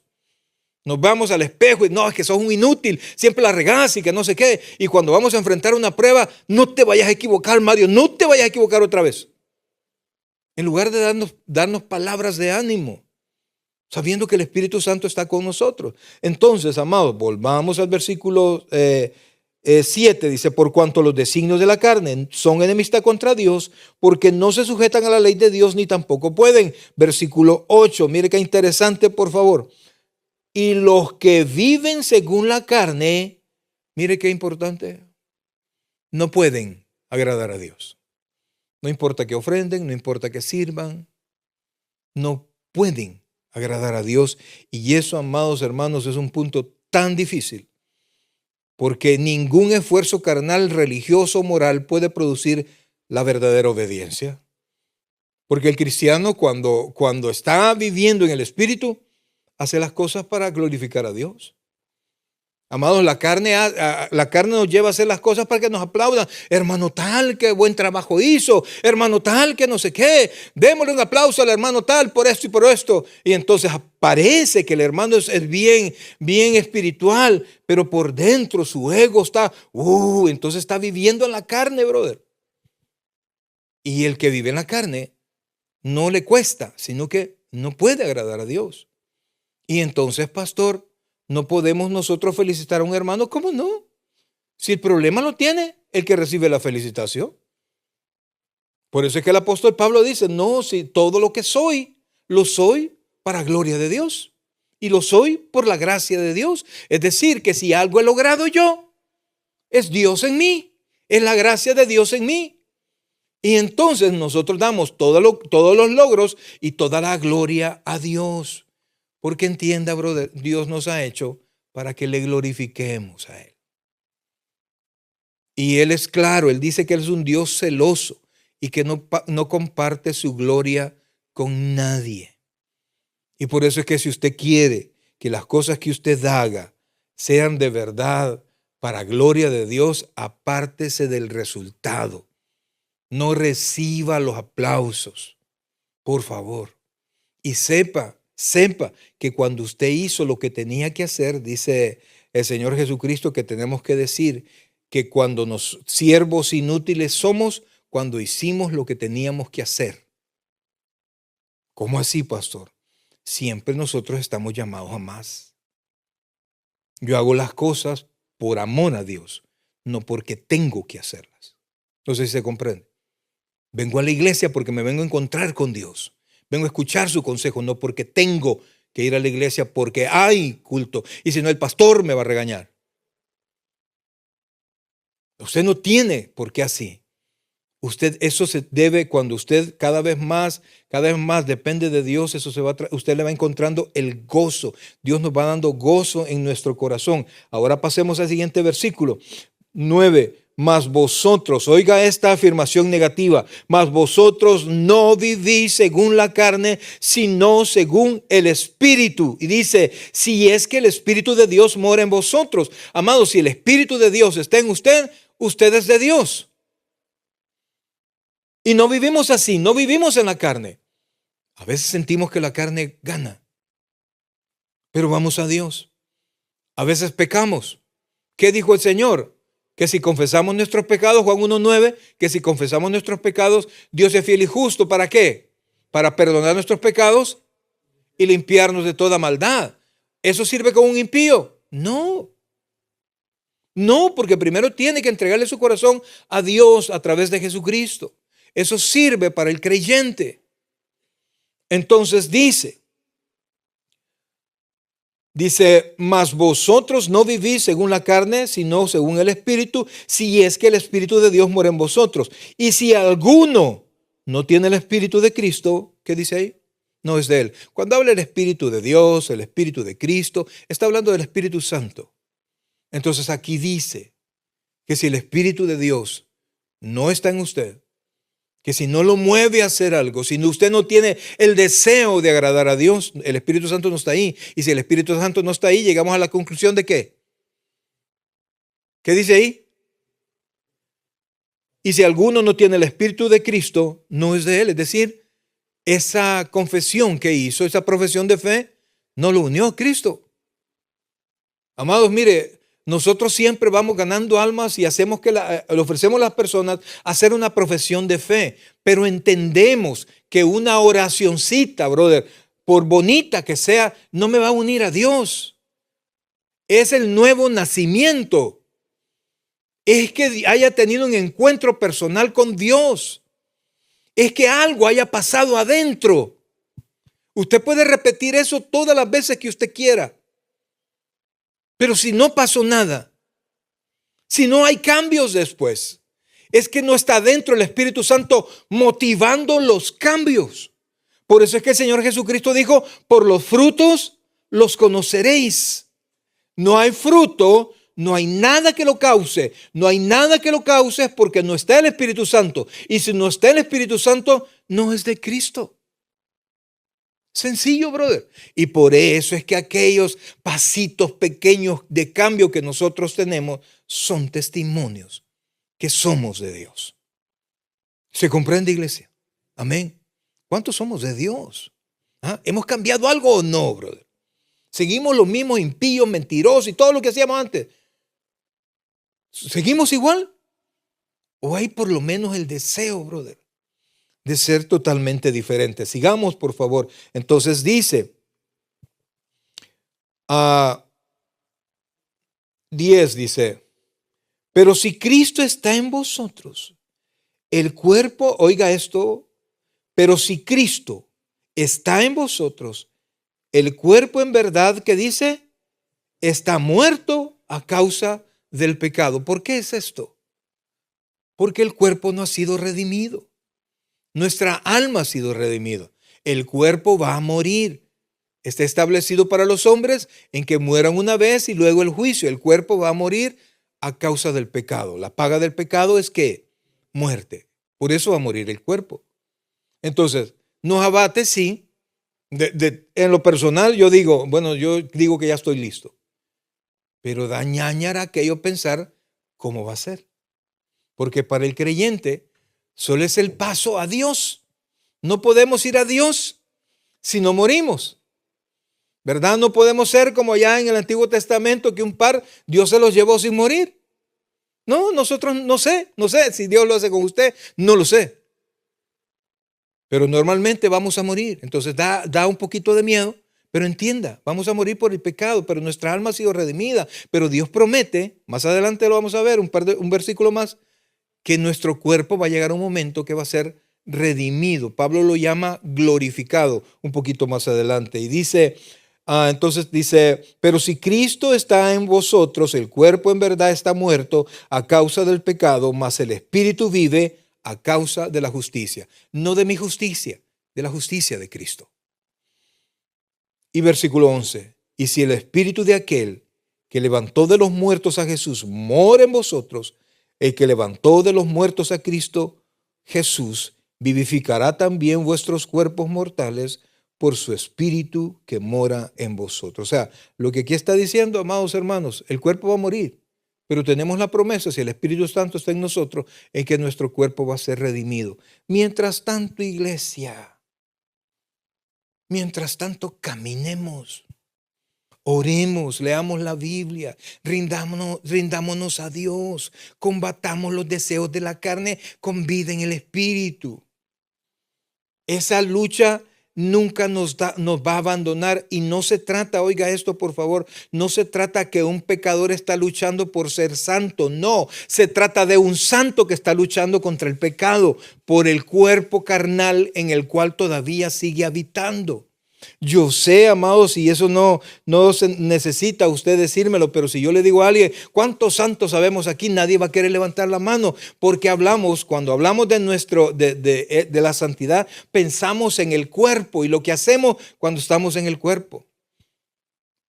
Nos vamos al espejo y no, es que sos un inútil, siempre la regás y que no sé qué. Y cuando vamos a enfrentar una prueba, no te vayas a equivocar, Mario, no te vayas a equivocar otra vez. En lugar de darnos palabras de ánimo, sabiendo que el Espíritu Santo está con nosotros. Entonces, amados, volvamos al versículo 7, dice, por cuanto los designios de la carne son enemistad contra Dios, porque no se sujetan a la ley de Dios ni tampoco pueden. Versículo 8, mire qué interesante, por favor. Y los que viven según la carne, mire qué importante, no pueden agradar a Dios. No importa que ofrenden, no importa que sirvan, no pueden agradar a Dios. Y eso, amados hermanos, es un punto tan difícil, porque ningún esfuerzo carnal, religioso o moral puede producir la verdadera obediencia. Porque el cristiano cuando está viviendo en el Espíritu, hace las cosas para glorificar a Dios. Amados, la carne nos lleva a hacer las cosas para que nos aplaudan. Hermano tal, qué buen trabajo hizo. Hermano tal, que no sé qué. Démosle un aplauso al hermano tal por esto y por esto. Y entonces parece que el hermano es bien espiritual, pero por dentro su ego está, entonces está viviendo en la carne, brother. Y el que vive en la carne no le cuesta, sino que no puede agradar a Dios. Y entonces, pastor, no podemos nosotros felicitar a un hermano. ¿Cómo no? Si el problema lo tiene el que recibe la felicitación. Por eso es que el apóstol Pablo dice, no, si todo lo que soy, lo soy para gloria de Dios. Y lo soy por la gracia de Dios. Es decir, que si algo he logrado yo, es Dios en mí. Es la gracia de Dios en mí. Y entonces nosotros damos todos los logros y toda la gloria a Dios. Porque entienda, brother, Dios nos ha hecho para que le glorifiquemos a Él. Y Él es claro, Él dice que Él es un Dios celoso y que no comparte su gloria con nadie. Y por eso es que si usted quiere que las cosas que usted haga sean de verdad para gloria de Dios, apártese del resultado. No reciba los aplausos, por favor. Y sepa que cuando usted hizo lo que tenía que hacer, dice el Señor Jesucristo, que tenemos que decir que cuando nos siervos inútiles somos, cuando hicimos lo que teníamos que hacer. ¿Cómo así, pastor? Siempre nosotros estamos llamados a más. Yo hago las cosas por amor a Dios, no porque tengo que hacerlas. No sé si se comprende. Vengo a la iglesia porque me vengo a encontrar con Dios. Vengo a escuchar su consejo, no porque tengo que ir a la iglesia porque hay culto. Y si no, el pastor me va a regañar. Usted no tiene por qué así. Eso se debe cuando usted cada vez más depende de Dios, usted le va encontrando el gozo. Dios nos va dando gozo en nuestro corazón. Ahora pasemos al siguiente versículo 9. Mas vosotros, oiga esta afirmación negativa, mas vosotros no vivís según la carne, sino según el Espíritu. Y dice, si es que el Espíritu de Dios mora en vosotros. Amados, si el Espíritu de Dios está en usted, usted es de Dios. Y no vivimos así, no vivimos en la carne. A veces sentimos que la carne gana, pero vamos a Dios. A veces pecamos. ¿Qué dijo el Señor? Que si confesamos nuestros pecados, Juan 1:9, que si confesamos nuestros pecados, Dios es fiel y justo. ¿Para qué? Para perdonar nuestros pecados y limpiarnos de toda maldad. ¿Eso sirve como un impío? No. No, porque primero tiene que entregarle su corazón a Dios a través de Jesucristo. Eso sirve para el creyente. Entonces dice, mas vosotros no vivís según la carne, sino según el Espíritu, si es que el Espíritu de Dios mora en vosotros. Y si alguno no tiene el Espíritu de Cristo, ¿qué dice ahí? No es de él. Cuando habla el Espíritu de Dios, el Espíritu de Cristo, está hablando del Espíritu Santo. Entonces aquí dice que si el Espíritu de Dios no está en usted, que si no lo mueve a hacer algo, si usted no tiene el deseo de agradar a Dios, el Espíritu Santo no está ahí. Y si el Espíritu Santo no está ahí, llegamos a la conclusión de ¿qué? ¿Qué dice ahí? Y si alguno no tiene el Espíritu de Cristo, no es de él. Es decir, esa confesión que hizo, esa profesión de fe, no lo unió a Cristo. Amados, mire, nosotros siempre vamos ganando almas y hacemos le ofrecemos a las personas hacer una profesión de fe, pero entendemos que una oracioncita, brother, por bonita que sea, no me va a unir a Dios. Es el nuevo nacimiento. Es que haya tenido un encuentro personal con Dios. Es que algo haya pasado adentro. Usted puede repetir eso todas las veces que usted quiera. Pero si no pasó nada, si no hay cambios después, es que no está dentro el Espíritu Santo motivando los cambios. Por eso es que el Señor Jesucristo dijo, por los frutos los conoceréis. No hay fruto, no hay nada que lo cause. No hay nada que lo cause porque no está el Espíritu Santo. Y si no está el Espíritu Santo, no es de Cristo. Sencillo, brother. Y por eso es que aquellos pasitos pequeños de cambio que nosotros tenemos son testimonios que somos de Dios. ¿Se comprende, iglesia? Amén. ¿Cuántos somos de Dios? ¿Ah? ¿Hemos cambiado algo o no, brother? ¿Seguimos los mismos impíos, mentirosos y todo lo que hacíamos antes? ¿Seguimos igual? ¿O hay por lo menos el deseo, brother, de ser totalmente diferente? Sigamos, por favor. Entonces dice, 10 dice, pero si Cristo está en vosotros, el cuerpo, oiga esto, pero si Cristo está en vosotros, el cuerpo en verdad, ¿qué dice? Está muerto a causa del pecado. ¿Por qué es esto? Porque el cuerpo no ha sido redimido. Nuestra alma ha sido redimido. El cuerpo va a morir. Está establecido para los hombres en que mueran una vez y luego el juicio. El cuerpo va a morir a causa del pecado. La paga del pecado es ¿qué? Muerte. Por eso va a morir el cuerpo. Entonces, nos abate, sí. En lo personal, yo digo que ya estoy listo. Pero da ñáñara aquello pensar cómo va a ser. Porque para el creyente solo es el paso a Dios. No podemos ir a Dios si no morimos. ¿Verdad? No podemos ser como ya en el Antiguo Testamento que un par Dios se los llevó sin morir. No, nosotros no sé si Dios lo hace con usted, no lo sé. Pero normalmente vamos a morir. Entonces da un poquito de miedo, pero entienda, vamos a morir por el pecado, pero nuestra alma ha sido redimida. Pero Dios promete, más adelante lo vamos a ver, un versículo más, que nuestro cuerpo va a llegar a un momento que va a ser redimido. Pablo lo llama glorificado un poquito más adelante. Y dice, entonces dice, pero si Cristo está en vosotros, el cuerpo en verdad está muerto a causa del pecado, mas el espíritu vive a causa de la justicia. No de mi justicia, de la justicia de Cristo. Y versículo 11, y si el espíritu de aquel que levantó de los muertos a Jesús mora en vosotros, el que levantó de los muertos a Cristo Jesús vivificará también vuestros cuerpos mortales por su espíritu que mora en vosotros. O sea, lo que aquí está diciendo, amados hermanos, el cuerpo va a morir, pero tenemos la promesa, si el Espíritu Santo está en nosotros, en que nuestro cuerpo va a ser redimido. Mientras tanto, iglesia, mientras tanto, caminemos. Oremos, leamos la Biblia, rindámonos a Dios, combatamos los deseos de la carne con vida en el Espíritu. Esa lucha nunca nos va a abandonar y no se trata, oiga esto por favor, no se trata que un pecador está luchando por ser santo, no, se trata de un santo que está luchando contra el pecado por el cuerpo carnal en el cual todavía sigue habitando. Yo sé, amados, y eso no se necesita usted decírmelo, pero si yo le digo a alguien, ¿cuántos santos sabemos aquí? Nadie va a querer levantar la mano, porque cuando hablamos de la santidad, pensamos en el cuerpo y lo que hacemos cuando estamos en el cuerpo.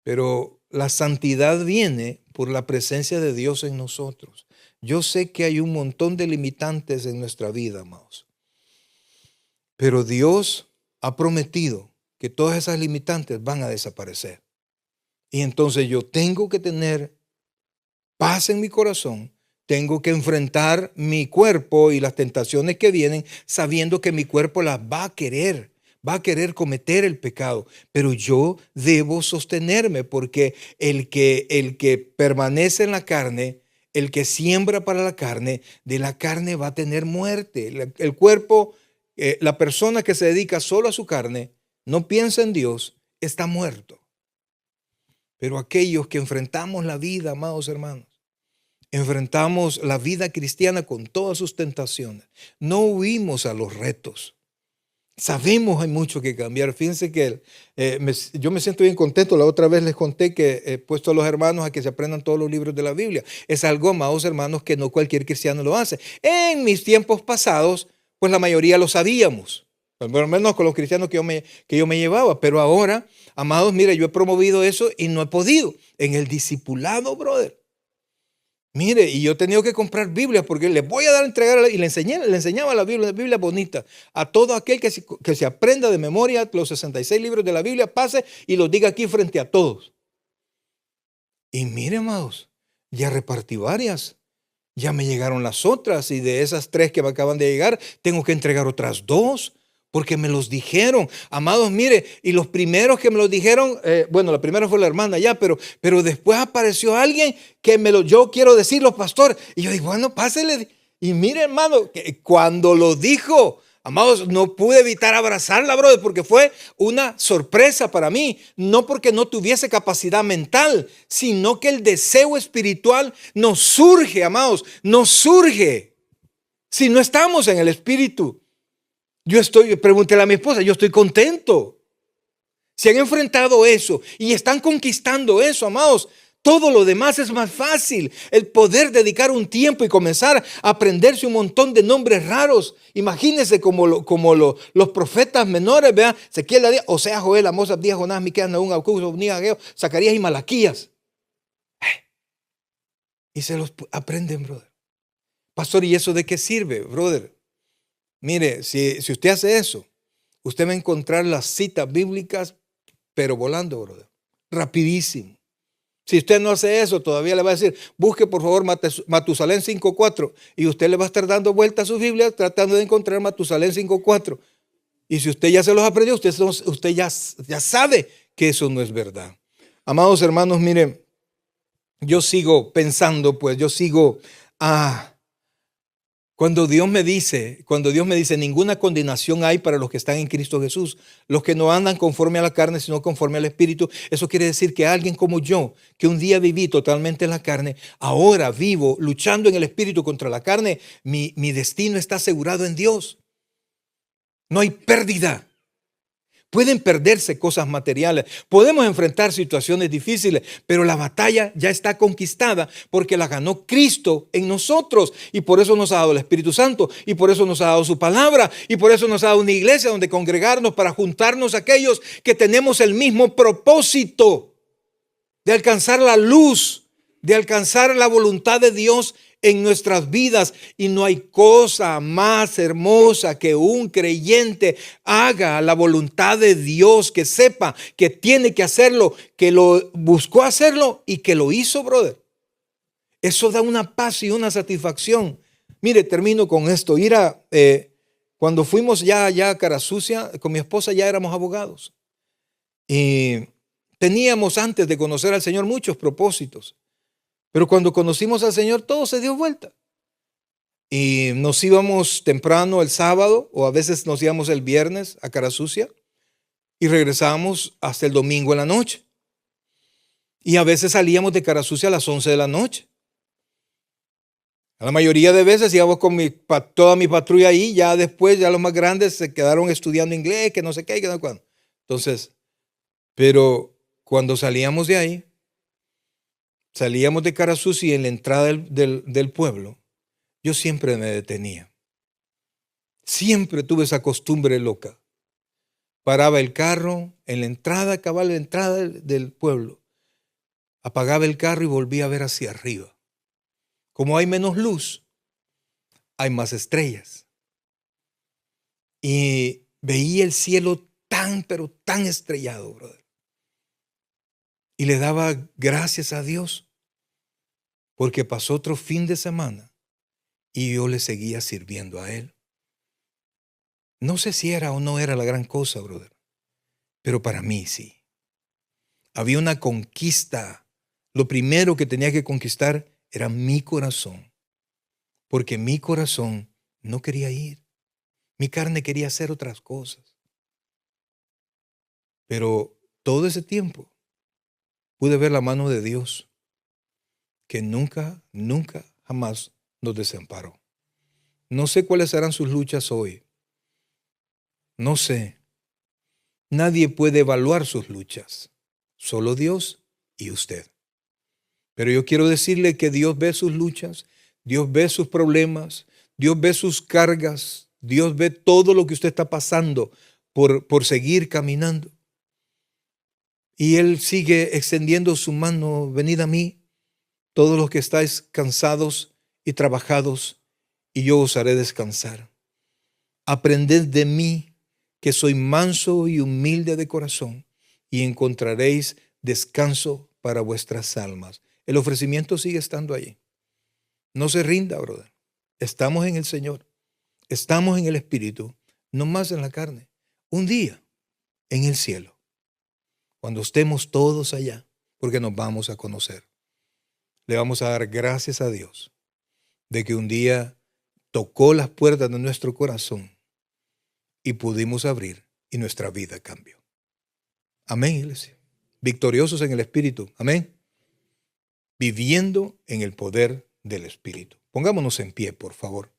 Pero la santidad viene por la presencia de Dios en nosotros. Yo sé que hay un montón de limitantes en nuestra vida, amados, pero Dios ha prometido que todas esas limitantes van a desaparecer. Y entonces yo tengo que tener paz en mi corazón, tengo que enfrentar mi cuerpo y las tentaciones que vienen, sabiendo que mi cuerpo las va a querer cometer el pecado, pero yo debo sostenerme, porque el que permanece en la carne, el que siembra para la carne, de la carne va a tener muerte. El cuerpo, la persona que se dedica solo a su carne, no piensa en Dios, está muerto. Pero aquellos que enfrentamos la vida, amados hermanos, enfrentamos la vida cristiana con todas sus tentaciones, no huimos a los retos. Sabemos hay mucho que cambiar. Fíjense que yo me siento bien contento. La otra vez les conté que he puesto a los hermanos a que se aprendan todos los libros de la Biblia. Es algo, amados hermanos, que no cualquier cristiano lo hace. En mis tiempos pasados, pues la mayoría lo sabíamos. Por lo menos con los cristianos que yo me llevaba. Pero ahora, amados, mire, yo he promovido eso y no he podido. En el discipulado, brother. Mire, y yo he tenido que comprar Biblias porque les voy a entregar, y le enseñaba la Biblia bonita a todo aquel que se aprenda de memoria los 66 libros de la Biblia, pase y los diga aquí frente a todos. Y mire, amados, ya repartí varias. Ya me llegaron las otras, y de esas 3 que me acaban de llegar, tengo que entregar otras 2. Porque me los dijeron, amados, mire, y los primeros que me los dijeron, la primera fue la hermana ya, pero después apareció alguien que yo quiero decirlo, pastor, y yo digo, bueno, pásele, y mire, hermano, que cuando lo dijo, amados, no pude evitar abrazarla, brother, porque fue una sorpresa para mí, no porque no tuviese capacidad mental, sino que el deseo espiritual nos surge, amados, nos surge, si no estamos en el espíritu. Pregúntele a mi esposa, yo estoy contento. Si han enfrentado eso y están conquistando eso, amados, todo lo demás es más fácil. El poder dedicar un tiempo y comenzar a aprenderse un montón de nombres raros. Imagínense como los profetas menores, vean, Ezequiel, Oseas, Joel, Amós, Abdías, Jonás, Miqueas, Nahum, Habacuc, Obnías, Ageo, Zacarías y Malaquías. y se los aprenden, brother. Pastor, ¿y eso de qué sirve, brother? Mire, si usted hace eso, usted va a encontrar las citas bíblicas, pero volando, brother. Rapidísimo. Si usted no hace eso, todavía le va a decir, busque por favor Matusalén 5.4, y usted le va a estar dando vueltas a su Biblia tratando de encontrar Matusalén 5.4. Y si usted ya se los aprendió, usted ya sabe que eso no es verdad. Amados hermanos, miren, yo sigo pensando, pues yo sigo cuando Dios me dice, ninguna condenación hay para los que están en Cristo Jesús, los que no andan conforme a la carne, sino conforme al Espíritu. Eso quiere decir que alguien como yo, que un día viví totalmente en la carne, ahora vivo luchando en el Espíritu contra la carne, mi destino está asegurado en Dios. No hay pérdida. Pueden perderse cosas materiales, podemos enfrentar situaciones difíciles, pero la batalla ya está conquistada porque la ganó Cristo en nosotros, y por eso nos ha dado el Espíritu Santo, y por eso nos ha dado su palabra, y por eso nos ha dado una iglesia donde congregarnos para juntarnos aquellos que tenemos el mismo propósito de alcanzar la luz, de alcanzar la voluntad de Dios en nuestras vidas. Y no hay cosa más hermosa que un creyente haga la voluntad de Dios, que sepa que tiene que hacerlo, que lo buscó hacerlo y que lo hizo, brother. Eso da una paz y una satisfacción. Mire, termino con esto. Cuando fuimos ya a Carasucia, con mi esposa ya éramos abogados. Y teníamos, antes de conocer al Señor, muchos propósitos. Pero cuando conocimos al Señor, todo se dio vuelta. Y nos íbamos temprano el sábado, o a veces nos íbamos el viernes a Carasucia, y regresábamos hasta el domingo en la noche. Y a veces salíamos de Carasucia a las 11 de la noche. La mayoría de veces íbamos con toda mi patrulla ahí. Ya después, ya los más grandes se quedaron estudiando inglés, que no sé qué, que no sé cuándo. Entonces, pero cuando salíamos de ahí, salíamos de Carasucia, y en la entrada del pueblo, yo siempre me detenía. Siempre tuve esa costumbre loca. Paraba el carro en la entrada, cabal, la entrada del pueblo. Apagaba el carro y volvía a ver hacia arriba. Como hay menos luz, hay más estrellas. Y veía el cielo tan, pero tan estrellado, brother. Y le daba gracias a Dios porque pasó otro fin de semana y yo le seguía sirviendo a Él. No sé si era o no era la gran cosa, brother, pero para mí sí. Había una conquista. Lo primero que tenía que conquistar era mi corazón, porque mi corazón no quería ir. Mi carne quería hacer otras cosas. Pero todo ese tiempo pude ver la mano de Dios, que nunca, nunca, jamás nos desamparó. No sé cuáles serán sus luchas hoy. No sé. Nadie puede evaluar sus luchas. Solo Dios y usted. Pero yo quiero decirle que Dios ve sus luchas, Dios ve sus problemas, Dios ve sus cargas, Dios ve todo lo que usted está pasando por seguir caminando. Y Él sigue extendiendo su mano. Venid a mí, todos los que estáis cansados y trabajados, y yo os haré descansar. Aprended de mí, que soy manso y humilde de corazón, y encontraréis descanso para vuestras almas. El ofrecimiento sigue estando ahí. No se rinda, brother. Estamos en el Señor. Estamos en el Espíritu, no más en la carne. Un día en el cielo, cuando estemos todos allá, porque nos vamos a conocer, le vamos a dar gracias a Dios de que un día tocó las puertas de nuestro corazón y pudimos abrir y nuestra vida cambió. Amén, iglesia. Victoriosos en el Espíritu. Amén. Viviendo en el poder del Espíritu. Pongámonos en pie, por favor.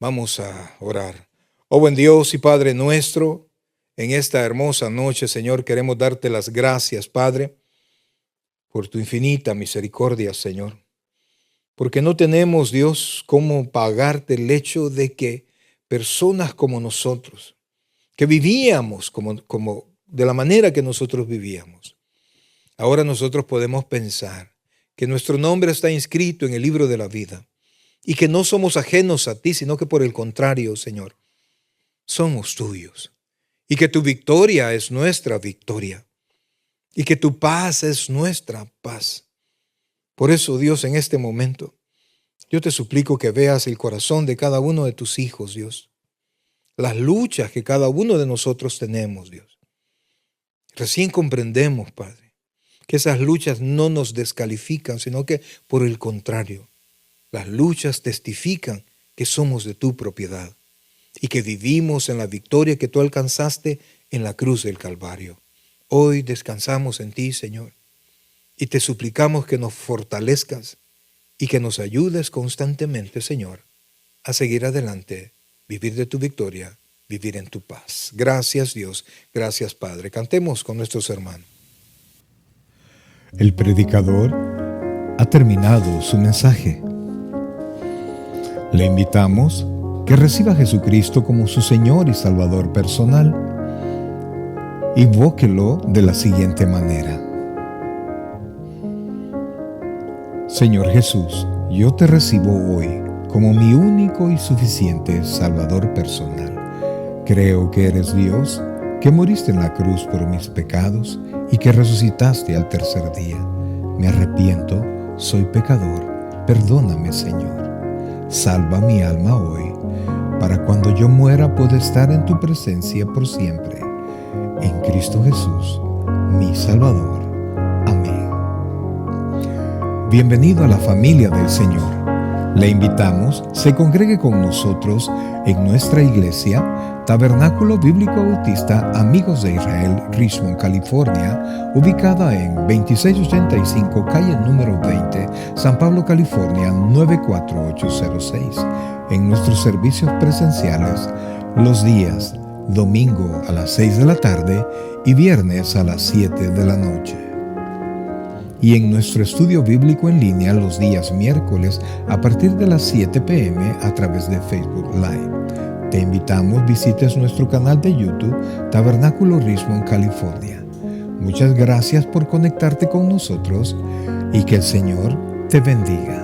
Vamos a orar. Oh buen Dios y Padre nuestro, en esta hermosa noche, Señor, queremos darte las gracias, Padre, por tu infinita misericordia, Señor. Porque no tenemos, Dios, cómo pagarte el hecho de que personas como nosotros, que vivíamos como de la manera que nosotros vivíamos, ahora nosotros podemos pensar que nuestro nombre está inscrito en el libro de la vida y que no somos ajenos a ti, sino que por el contrario, Señor, somos tuyos y que tu victoria es nuestra victoria y que tu paz es nuestra paz. Por eso, Dios, en este momento, yo te suplico que veas el corazón de cada uno de tus hijos, Dios. Las luchas que cada uno de nosotros tenemos, Dios. Recién comprendemos, Padre, que esas luchas no nos descalifican, sino que por el contrario, las luchas testifican que somos de tu propiedad y que vivimos en la victoria que tú alcanzaste en la cruz del Calvario. Hoy descansamos en ti, Señor, y te suplicamos que nos fortalezcas y que nos ayudes constantemente, Señor, a seguir adelante, vivir de tu victoria, vivir en tu paz. Gracias, Dios. Gracias, Padre. Cantemos con nuestros hermanos. El predicador ha terminado su mensaje. Le invitamos que reciba a Jesucristo como su Señor y Salvador personal. Invóquelo de la siguiente manera. Señor Jesús, yo te recibo hoy como mi único y suficiente Salvador personal. Creo que eres Dios, que moriste en la cruz por mis pecados y que resucitaste al tercer día. Me arrepiento, soy pecador, perdóname, Señor. Salva mi alma hoy, para cuando yo muera pueda estar en tu presencia por siempre. En Cristo Jesús, mi Salvador. Amén. Bienvenido a la familia del Señor. Le invitamos, se congregue con nosotros en nuestra iglesia, Tabernáculo Bíblico Bautista Amigos de Israel, Richmond, California, ubicada en 2685 calle número 20, San Pablo, California, 94806. En nuestros servicios presenciales, los días domingo a las 6 de la tarde y viernes a las 7 de la noche. Y en nuestro estudio bíblico en línea los días miércoles a partir de las 7 p.m. a través de Facebook Live. Te invitamos, visites nuestro canal de YouTube, Tabernáculo Richmond, California. Muchas gracias por conectarte con nosotros y que el Señor te bendiga.